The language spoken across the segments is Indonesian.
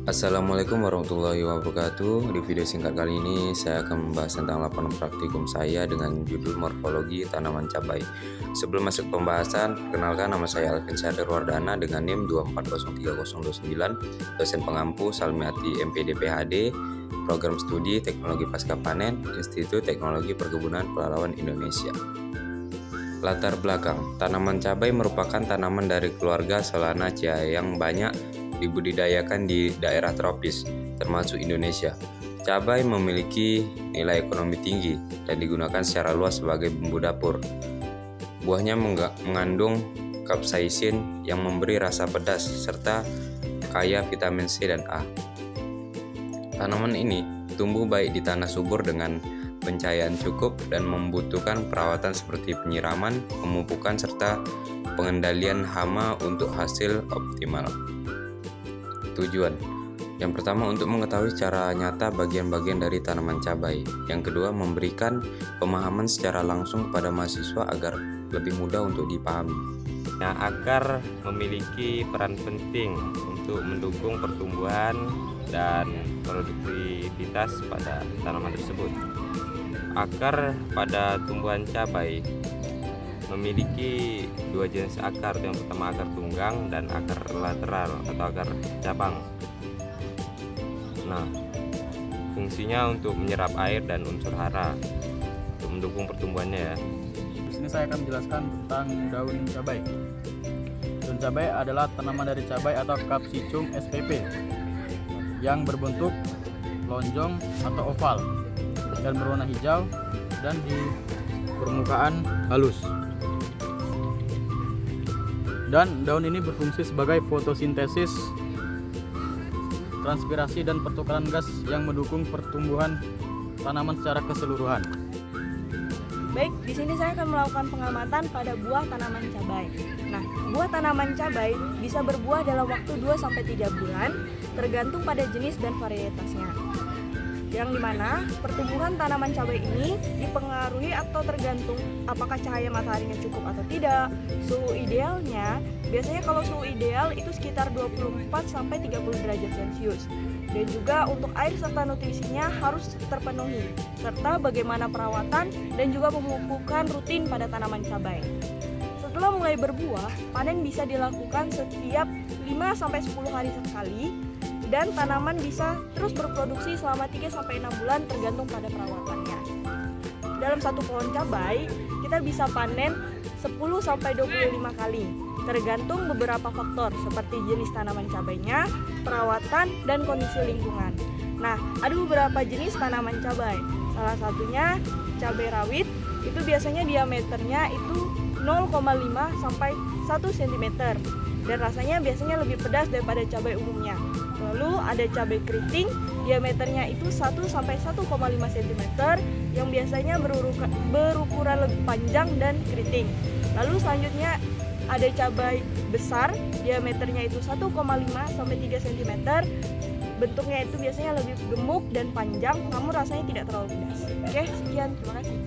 Assalamualaikum warahmatullahi wabarakatuh. Di video singkat kali ini saya akan membahas tentang laporan praktikum saya dengan judul Morfologi Tanaman Cabai. Sebelum masuk pembahasan, perkenalkan nama saya Alvin Syahrir Wardana dengan NIM 2403029, dosen pengampu Salmiati MPD PhD, Program Studi Teknologi Pasca Panen, Institut Teknologi Perkebunan Pelalawan Indonesia. Latar belakang, tanaman cabai merupakan tanaman dari keluarga Solanaceae yang banyak dibudidayakan di daerah tropis, termasuk Indonesia. Cabai memiliki nilai ekonomi tinggi dan digunakan secara luas sebagai bumbu dapur. Buahnya mengandung kapsaisin yang memberi rasa pedas serta kaya vitamin C dan A. Tanaman ini tumbuh baik di tanah subur dengan pencahayaan cukup dan membutuhkan perawatan seperti penyiraman, pemupukan, serta pengendalian hama untuk hasil optimal. Tujuan: yang pertama, untuk mengetahui secara nyata bagian-bagian dari tanaman cabai. Yang kedua, memberikan pemahaman secara langsung kepada mahasiswa agar lebih mudah untuk dipahami. Nah, akar memiliki peran penting untuk mendukung pertumbuhan dan produktivitas pada tanaman tersebut. Akar pada tumbuhan cabai memiliki dua jenis akar. Yang pertama akar tunggang dan akar lateral atau akar cabang. Nah, fungsinya untuk menyerap air dan unsur hara untuk mendukung pertumbuhannya ya. Di sini saya akan menjelaskan tentang daun cabai. Daun cabai adalah tanaman dari cabai atau Capsicum spp yang berbentuk lonjong atau oval dan berwarna hijau dan di permukaan halus. Dan daun ini berfungsi sebagai fotosintesis, transpirasi dan pertukaran gas yang mendukung pertumbuhan tanaman secara keseluruhan. Baik, di sini saya akan melakukan pengamatan pada buah tanaman cabai. Nah, buah tanaman cabai bisa berbuah dalam waktu 2-3 bulan, tergantung pada jenis dan varietasnya. Yang dimana pertumbuhan tanaman cabai ini dipengaruhi atau tergantung apakah cahaya mataharinya cukup atau tidak. Suhu idealnya, biasanya kalau suhu ideal itu sekitar 24-30 derajat Celcius. Dan juga untuk air serta nutrisinya harus terpenuhi, serta bagaimana perawatan dan juga pemupukan rutin pada tanaman cabai. Setelah mulai berbuah, panen bisa dilakukan setiap 5-10 hari sekali, dan tanaman bisa terus berproduksi selama 3-6 bulan tergantung pada perawatannya. Dalam satu pohon cabai, kita bisa panen 10-25 kali, tergantung beberapa faktor seperti jenis tanaman cabainya, perawatan, dan kondisi lingkungan. Nah, ada beberapa jenis tanaman cabai. Salah satunya cabai rawit, itu biasanya diameternya itu 0,5 sampai 1 cm dan rasanya biasanya lebih pedas daripada cabai umumnya. Lalu ada cabai keriting, diameternya itu 1 sampai 1,5 cm yang biasanya berukuran lebih panjang dan keriting. Lalu selanjutnya ada cabai besar, diameternya itu 1,5 sampai 3 cm. Bentuknya itu biasanya lebih gemuk dan panjang, namun rasanya tidak terlalu pedas. Oke, sekian, terima kasih.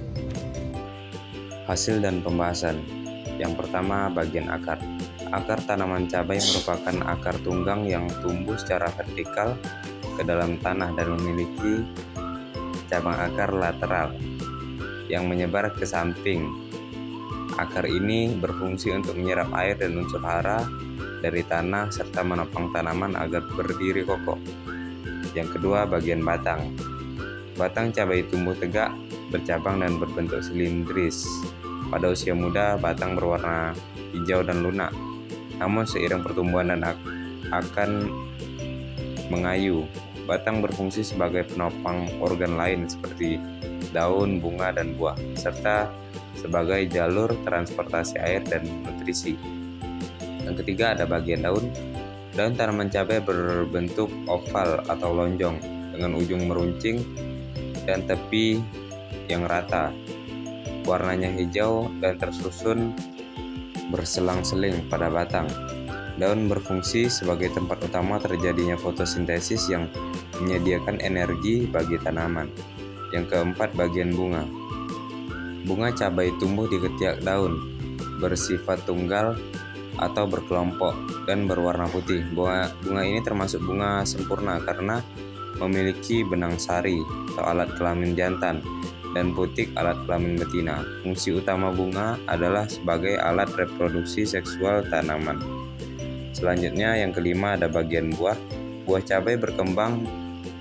Hasil dan pembahasan. Yang pertama, bagian akar. Akar tanaman cabai merupakan akar tunggang yang tumbuh secara vertikal ke dalam tanah dan memiliki cabang akar lateral yang menyebar ke samping. Akar ini berfungsi untuk menyerap air dan unsur hara dari tanah serta menopang tanaman agar berdiri kokoh. Yang kedua, bagian batang. Batang cabai tumbuh tegak, bercabang dan berbentuk silindris. Pada usia muda, batang berwarna hijau dan lunak. Namun seiring pertumbuhan dan akan mengayu, batang berfungsi sebagai penopang organ lain seperti daun, bunga, dan buah, serta sebagai jalur transportasi air dan nutrisi. Yang ketiga, ada bagian daun. Daun tanaman cabai berbentuk oval atau lonjong dengan ujung meruncing dan tepi yang rata. Warnanya hijau dan tersusun berselang-seling pada batang. Daun berfungsi sebagai tempat utama terjadinya fotosintesis yang menyediakan energi bagi tanaman. Yang keempat, bagian bunga. Bunga cabai tumbuh di ketiak daun, bersifat tunggal atau berkelompok dan berwarna putih. Bunga ini termasuk bunga sempurna karena memiliki benang sari atau alat kelamin jantan dan putik alat kelamin betina. Fungsi utama bunga adalah sebagai alat reproduksi seksual tanaman. Selanjutnya yang kelima ada bagian buah. Buah cabai berkembang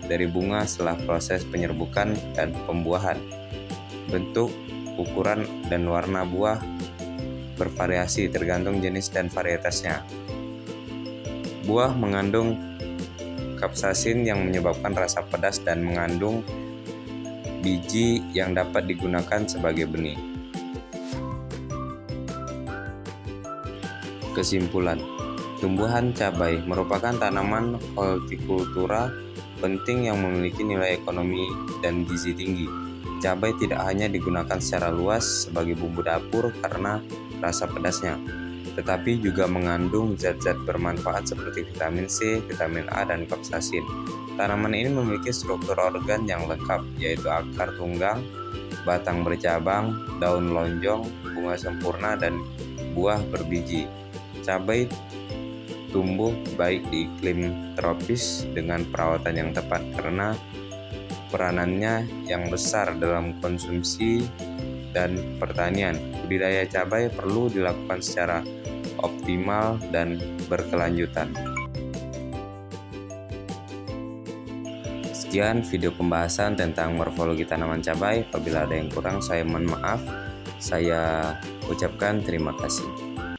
dari bunga setelah proses penyerbukan dan pembuahan. Bentuk, ukuran, dan warna buah bervariasi tergantung jenis dan varietasnya. Buah mengandung kapsasin yang menyebabkan rasa pedas dan mengandung biji yang dapat digunakan sebagai benih. Kesimpulan, tumbuhan cabai merupakan tanaman hortikultura penting yang memiliki nilai ekonomi dan gizi tinggi. Cabai tidak hanya digunakan secara luas sebagai bumbu dapur karena rasa pedasnya, tetapi juga mengandung zat-zat bermanfaat seperti vitamin C, vitamin A, dan kapsasin. Tanaman ini memiliki struktur organ yang lengkap, yaitu akar tunggang, batang bercabang, daun lonjong, bunga sempurna, dan buah berbiji. Cabai tumbuh baik di iklim tropis dengan perawatan yang tepat karena peranannya yang besar dalam konsumsi dan pertanian. Budidaya cabai perlu dilakukan secara optimal dan berkelanjutan. Sekian video pembahasan tentang morfologi tanaman cabai. Apabila ada yang kurang, saya mohon maaf. Saya ucapkan terima kasih.